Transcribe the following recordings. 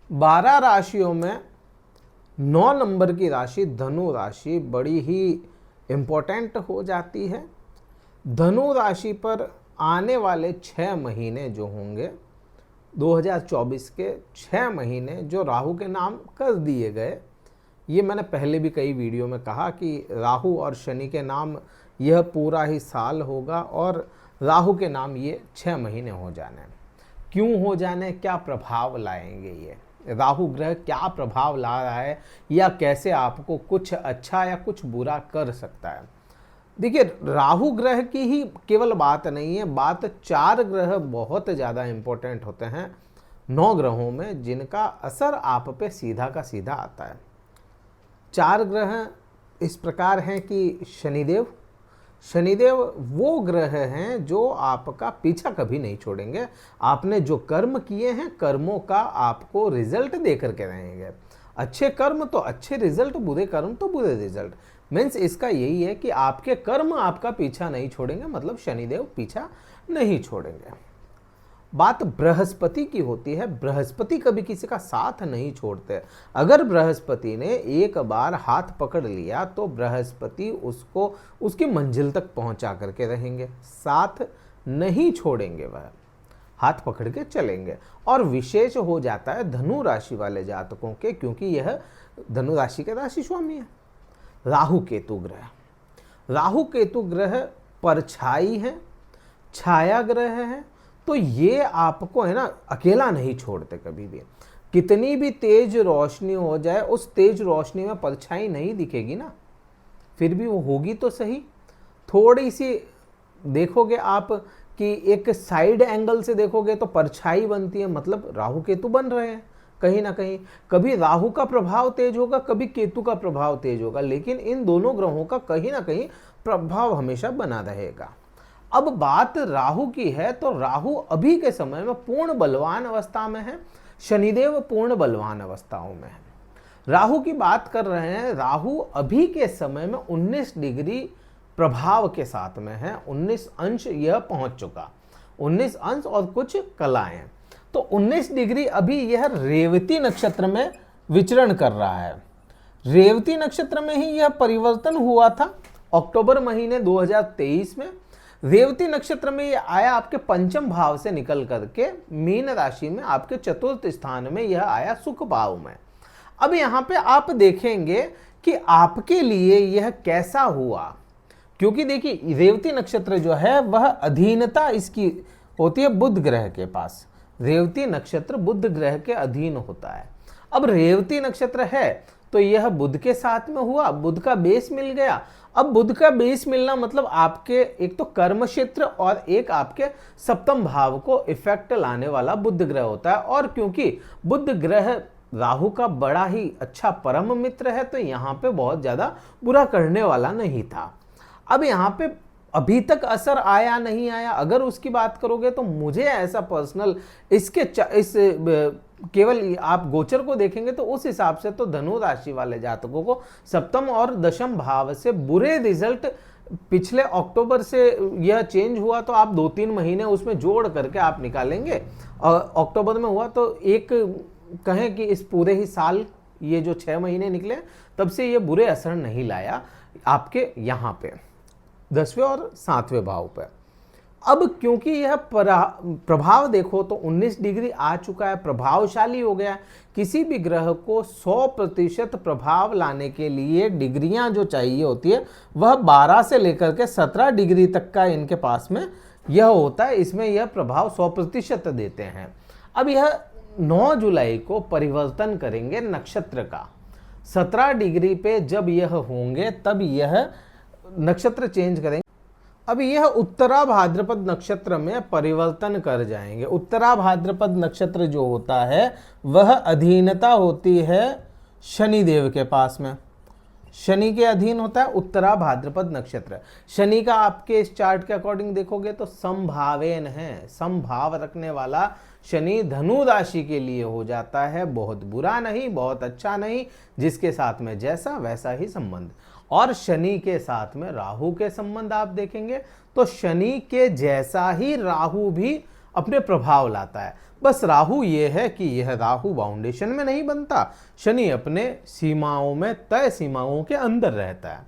12 राशियों में 9 नंबर की राशि धनु राशि बड़ी ही इम्पोर्टेंट हो जाती है। धनु राशि पर आने वाले 6 महीने जो होंगे 2024 के 6 महीने जो राहु के नाम कर दिए गए, ये मैंने पहले भी कई वीडियो में कहा कि राहु और शनि के नाम यह पूरा ही साल होगा और राहु के नाम ये 6 महीने हो जाने। क्यों हो जाने, क्या प्रभाव लाएंगे, ये राहु ग्रह क्या प्रभाव ला रहा है या कैसे आपको कुछ अच्छा या कुछ बुरा कर सकता है। देखिए, राहु ग्रह की ही केवल बात नहीं है, बात 4 ग्रह बहुत ज़्यादा इम्पोर्टेंट होते हैं 9 ग्रहों में, जिनका असर आप पे सीधा का सीधा आता है। 4 ग्रह इस प्रकार हैं कि शनिदेव वो ग्रह हैं जो आपका पीछा कभी नहीं छोड़ेंगे। आपने जो कर्म किए हैं, कर्मों का आपको रिजल्ट दे करके रहेंगे। अच्छे कर्म तो अच्छे रिजल्ट, बुरे कर्म तो बुरे रिजल्ट। मीन्स इसका यही है कि आपके कर्म आपका पीछा नहीं छोड़ेंगे, मतलब शनिदेव पीछा नहीं छोड़ेंगे। बात बृहस्पति की होती है, बृहस्पति कभी किसी का साथ नहीं छोड़ते। अगर बृहस्पति ने एक बार हाथ पकड़ लिया तो बृहस्पति उसको उसकी मंजिल तक पहुंचा करके रहेंगे, साथ नहीं छोड़ेंगे, वह हाथ पकड़ के चलेंगे। और विशेष हो जाता है धनु राशि वाले जातकों के, क्योंकि यह धनु राशि के राशि स्वामी है राहु केतु ग्रह। राहु केतु ग्रह परछाई है, छाया ग्रह है, तो ये आपको है ना अकेला नहीं छोड़ते कभी भी। कितनी भी तेज रोशनी हो जाए, उस तेज रोशनी में परछाई नहीं दिखेगी ना, फिर भी वो होगी तो सही। थोड़ी सी देखोगे आप कि एक साइड एंगल से देखोगे तो परछाई बनती है, मतलब राहु केतु बन रहे हैं कहीं ना कहीं। कभी राहु का प्रभाव तेज होगा, कभी केतु का प्रभाव तेज होगा, लेकिन इन दोनों ग्रहों का कहीं ना कहीं प्रभाव हमेशा बना रहेगा। अब बात राहु की है, तो राहु अभी के समय में पूर्ण बलवान अवस्था में है, शनिदेव पूर्ण बलवान अवस्थाओं में है। राहु की बात कर रहे हैं, राहु अभी के समय में 19 डिग्री प्रभाव के साथ में है, 19 अंश यह पहुंच चुका, 19 अंश और कुछ कलाएं। तो 19 डिग्री अभी यह रेवती नक्षत्र में विचरण कर रहा है। रेवती नक्षत्र में ही यह परिवर्तन हुआ था अक्टूबर महीने 2023 में। रेवती नक्षत्र में यह आया आपके पंचम भाव से निकल करके मीन राशि में, आपके चतुर्थ स्थान में यह आया सुख भाव में। अब यहाँ पे आप देखेंगे कि आपके लिए यह कैसा हुआ, क्योंकि देखिए रेवती नक्षत्र जो है वह अधीनता इसकी होती है बुध ग्रह के पास। रेवती नक्षत्र बुध ग्रह के अधीन होता है। अब रेवती नक्षत्र है तो यह बुध के साथ में हुआ, बुध का बेस मिल गया। अब बुध का बेस मिलना मतलब आपके एक तो कर्म क्षेत्र और एक आपके सप्तम भाव को इफेक्ट लाने वाला बुध ग्रह होता है। और क्योंकि बुध ग्रह राहु का बड़ा ही अच्छा परम मित्र है, तो यहाँ पे बहुत ज्यादा बुरा करने वाला नहीं था। अब यहाँ पे अभी तक असर आया नहीं आया, अगर उसकी बात करोगे तो मुझे ऐसा पर्सनल इस केवल आप गोचर को देखेंगे तो उस हिसाब से तो धनु राशि वाले जातकों को सप्तम और दशम भाव से बुरे रिजल्ट पिछले अक्टूबर से यह चेंज हुआ, तो आप 2-3 महीने उसमें जोड़ करके आप निकालेंगे। और अक्टूबर में हुआ तो एक कहें कि इस पूरे ही साल ये जो 6 महीने निकले तब से ये बुरे असर नहीं लाया आपके यहाँ पे 10वें और 7वें भाव पे। अब क्योंकि यह प्रभाव देखो तो 19 डिग्री आ चुका है, प्रभावशाली हो गया। किसी भी ग्रह को 100% प्रभाव लाने के लिए डिग्रियां जो चाहिए होती है वह 12 से लेकर के 17 डिग्री तक का इनके पास में यह होता है। इसमें यह प्रभाव 100% देते हैं। अब यह 9 जुलाई को परिवर्तन करेंगे नक्षत्र का। 17 डिग्री पे जब यह होंगे तब यह नक्षत्र चेंज करेंगे। अब यह उत्तरा भाद्रपद नक्षत्र में परिवर्तन कर जाएंगे। उत्तरा भाद्रपद नक्षत्र जो होता है वह अधीनता होती है शनिदेव के पास में, शनि के अधीन होता है उत्तरा भाद्रपद नक्षत्र। शनि का आपके इस चार्ट के अकॉर्डिंग देखोगे तो समभावेन है, समभाव रखने वाला शनि धनु राशि के लिए हो जाता है। बहुत बुरा नहीं, बहुत अच्छा नहीं, जिसके साथ में जैसा वैसा ही संबंध। और शनि के साथ में राहु के संबंध आप देखेंगे तो शनि के जैसा ही राहु भी अपने प्रभाव लाता है। बस राहु ये है कि यह राहु बाउंडेशन में नहीं बनता, शनि अपने सीमाओं में, तय सीमाओं के अंदर रहता है।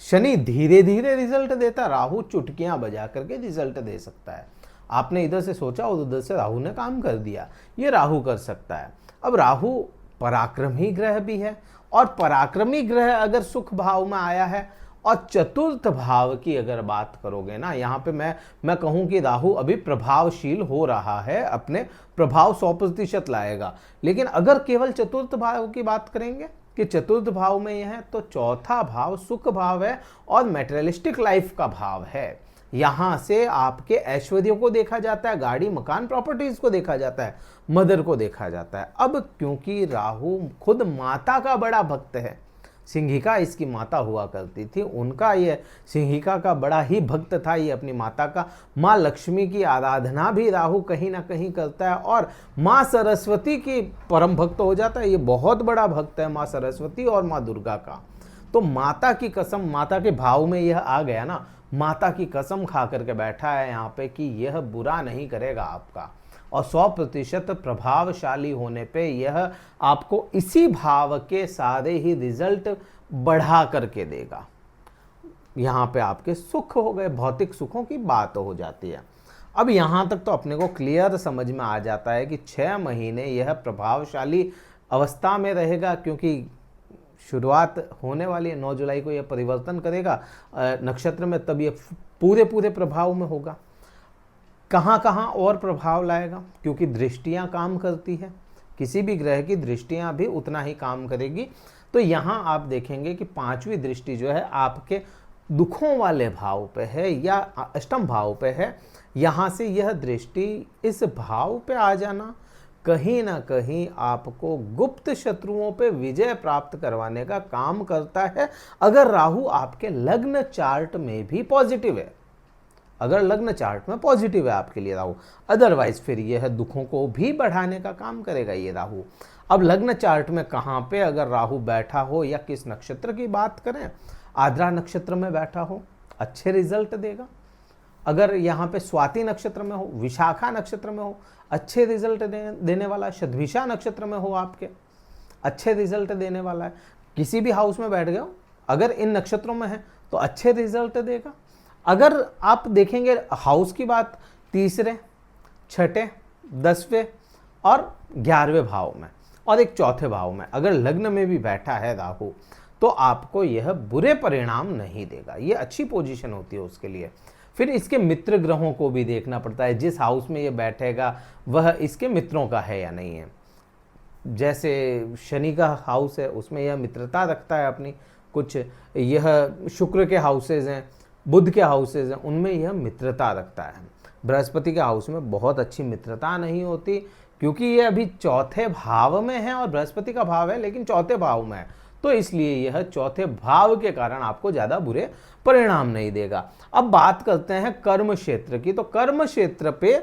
शनि धीरे धीरे रिजल्ट देता, राहु चुटकियां बजा करके रिजल्ट दे सकता है। आपने इधर से सोचा और उधर से राहु ने काम कर दिया, ये राहु कर सकता है। अब राहु पराक्रमी ग्रह भी है, और पराक्रमी ग्रह अगर सुख भाव में आया है और चतुर्थ भाव की अगर बात करोगे ना, यहाँ पे मैं कहूँ कि राहु अभी प्रभावशील हो रहा है, अपने प्रभाव 100% लाएगा। लेकिन अगर केवल चतुर्थ भाव की बात करेंगे कि चतुर्थ भाव में यह है, तो चौथा भाव सुख भाव है और मेटेरियलिस्टिक लाइफ का भाव है। यहाँ से आपके ऐश्वर्य को देखा जाता है, गाड़ी मकान प्रॉपर्टीज को देखा जाता है, मदर को देखा जाता है। अब क्योंकि राहु खुद माता का बड़ा भक्त है, सिंहिका इसकी माता हुआ करती थी, उनका ये सिंहिका का बड़ा ही भक्त था, ये अपनी माता का। माँ लक्ष्मी की आराधना भी राहु कहीं ना कहीं करता है, और माँ सरस्वती की परम भक्त हो जाता है। ये बहुत बड़ा भक्त है माँ सरस्वती और माँ दुर्गा का। तो माता की कसम, माता के भाव में यह आ गया ना, माता की कसम खा करके बैठा है यहाँ पे कि यह बुरा नहीं करेगा आपका, और 100% प्रभावशाली होने पे यह आपको इसी भाव के सारे ही रिजल्ट बढ़ा करके देगा। यहाँ पे आपके सुख हो गए, भौतिक सुखों की बात हो जाती है। अब यहाँ तक तो अपने को क्लियर समझ में आ जाता है कि 6 महीने यह प्रभावशाली अवस्था में रहेगा, क्योंकि शुरुआत होने वाली है 9 जुलाई को, यह परिवर्तन करेगा नक्षत्र में, तब यह पूरे प्रभाव में होगा। कहाँ कहाँ और प्रभाव लाएगा, क्योंकि दृष्टियाँ काम करती है, किसी भी ग्रह की दृष्टियाँ भी उतना ही काम करेगी। तो यहाँ आप देखेंगे कि 5वीं दृष्टि जो है आपके दुखों वाले भाव पे है या अष्टम भाव पे है। यहाँ से यह दृष्टि इस भाव पे आ जाना कहीं ना कहीं आपको गुप्त शत्रुओं पे विजय प्राप्त करवाने का काम करता है, अगर राहु आपके लग्न चार्ट में भी पॉजिटिव है। अगर लग्न चार्ट में पॉजिटिव है आपके लिए राहु, अदरवाइज फिर यह दुखों को भी बढ़ाने का काम करेगा ये राहु। अब लग्न चार्ट में कहाँ पे अगर राहु बैठा हो, या किस नक्षत्र की बात करें, आद्रा नक्षत्र में बैठा हो, अच्छे रिजल्ट देगा। अगर यहाँ पे स्वाति नक्षत्र में हो, विशाखा नक्षत्र में हो, अच्छे रिजल्ट देने वाला है। शतभिषा नक्षत्र में हो आपके, अच्छे रिजल्ट देने वाला है। किसी भी हाउस में बैठ गए हो, अगर इन नक्षत्रों में है तो अच्छे रिजल्ट देगा। अगर आप देखेंगे हाउस की बात, 3रे, 6ठे, 10वें और 11वें भाव में, और एक 4थे भाव में अगर लग्न में भी बैठा है राहु, तो आपको यह बुरे परिणाम नहीं देगा। ये अच्छी पोजीशन होती है उसके लिए। फिर इसके मित्र ग्रहों को भी देखना पड़ता है, जिस हाउस में ये बैठेगा वह इसके मित्रों का है या नहीं है। जैसे शनि का हाउस है, उसमें यह मित्रता रखता है अपनी कुछ, यह शुक्र के हाउसेज हैं, बुध के हाउसेज हैं, उनमें यह मित्रता रखता है। बृहस्पति के हाउस में बहुत अच्छी मित्रता नहीं होती, क्योंकि ये अभी 4थे भाव में है, और बृहस्पति का भाव है लेकिन 4थे भाव में है, तो इसलिए यह 4थे भाव के कारण आपको ज़्यादा बुरे परिणाम नहीं देगा। अब बात करते हैं कर्म क्षेत्र की। तो कर्म क्षेत्र पे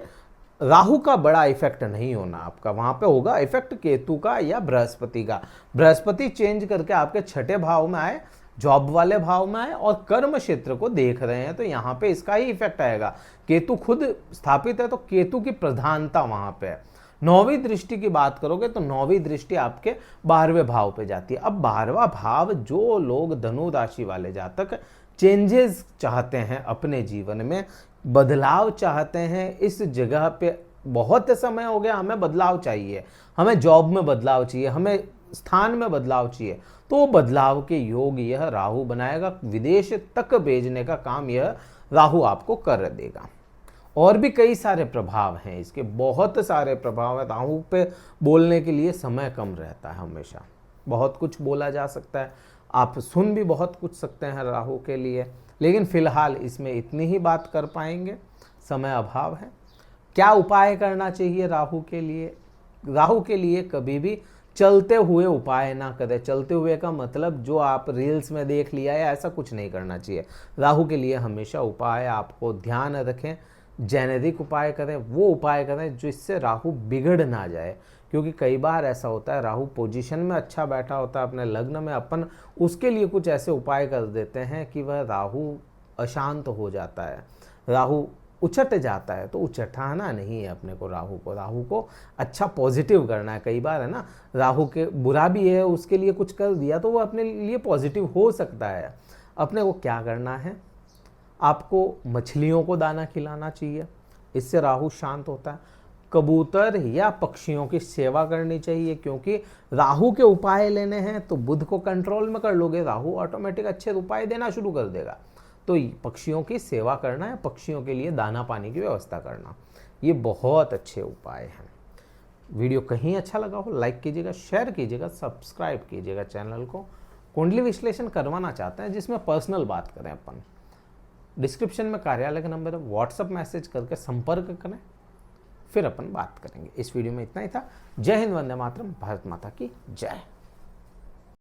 राहु का बड़ा इफेक्ट नहीं होना आपका, वहां पे होगा इफेक्ट केतु का या बृहस्पति का। बृहस्पति चेंज करके आपके 6ठे भाव में आए, जॉब वाले भाव में आए, और कर्म क्षेत्र को देख रहे हैं, तो यहाँ पे इसका ही इफेक्ट आएगा। केतु खुद स्थापित है, तो केतु की प्रधानता वहां पे है। 9वीं दृष्टि की बात करोगे तो 9वीं दृष्टि आपके 12वें भाव पे जाती है। अब 12वां भाव, जो लोग धनु राशि वाले जातक चेंजेस चाहते हैं अपने जीवन में, बदलाव चाहते हैं, इस जगह पे बहुत समय हो गया, हमें बदलाव चाहिए, हमें जॉब में बदलाव चाहिए, हमें स्थान में बदलाव चाहिए, तो वो बदलाव के योग यह राहु बनाएगा। विदेश तक भेजने का काम यह राहु आपको कर देगा। और भी कई सारे प्रभाव हैं इसके, बहुत सारे प्रभाव है। राहु पे बोलने के लिए समय कम रहता है, हमेशा बहुत कुछ बोला जा सकता है, आप सुन भी बहुत कुछ सकते हैं राहु के लिए, लेकिन फिलहाल इसमें इतनी ही बात कर पाएंगे, समय अभाव है। क्या उपाय करना चाहिए राहु के लिए? राहु के लिए कभी भी चलते हुए उपाय ना करें। चलते हुए का मतलब जो आप रील्स में देख लिया है, ऐसा कुछ नहीं करना चाहिए। राहु के लिए हमेशा उपाय आपको ध्यान रखें, जेनेरिक उपाय करें, वो उपाय करें जिससे राहु बिगड़ ना जाए। क्योंकि कई बार ऐसा होता है, राहु पोजीशन में अच्छा बैठा होता है अपने लग्न में, अपन उसके लिए कुछ ऐसे उपाय कर देते हैं कि वह राहु अशांत हो जाता है, राहु उचट जाता है, तो उचटाना नहीं है अपने को राहु को अच्छा पॉजिटिव करना है। कई बार है ना, राहु के बुरा भी है, उसके लिए कुछ कर दिया तो वो अपने लिए पॉजिटिव हो सकता है। अपने को क्या करना है, आपको मछलियों को दाना खिलाना चाहिए, इससे राहु शांत होता है। कबूतर या पक्षियों की सेवा करनी चाहिए, क्योंकि राहु के उपाय लेने हैं तो बुध को कंट्रोल में कर लोगे, राहु ऑटोमेटिक अच्छे उपाय देना शुरू कर देगा। तो पक्षियों की सेवा करना है, पक्षियों के लिए दाना पानी की व्यवस्था करना, ये बहुत अच्छे उपाय हैं। वीडियो कहीं अच्छा लगा हो लाइक कीजिएगा, शेयर कीजिएगा, सब्सक्राइब कीजिएगा चैनल को। कुंडली विश्लेषण करवाना चाहते हैं जिसमें पर्सनल बात करें अपन, डिस्क्रिप्शन में कार्यालय का नंबर है, व्हाट्सअप मैसेज करके संपर्क करें, फिर अपन बात करेंगे। इस वीडियो में इतना ही था। जय हिंद, वंदे मातरम, भारत माता की जय।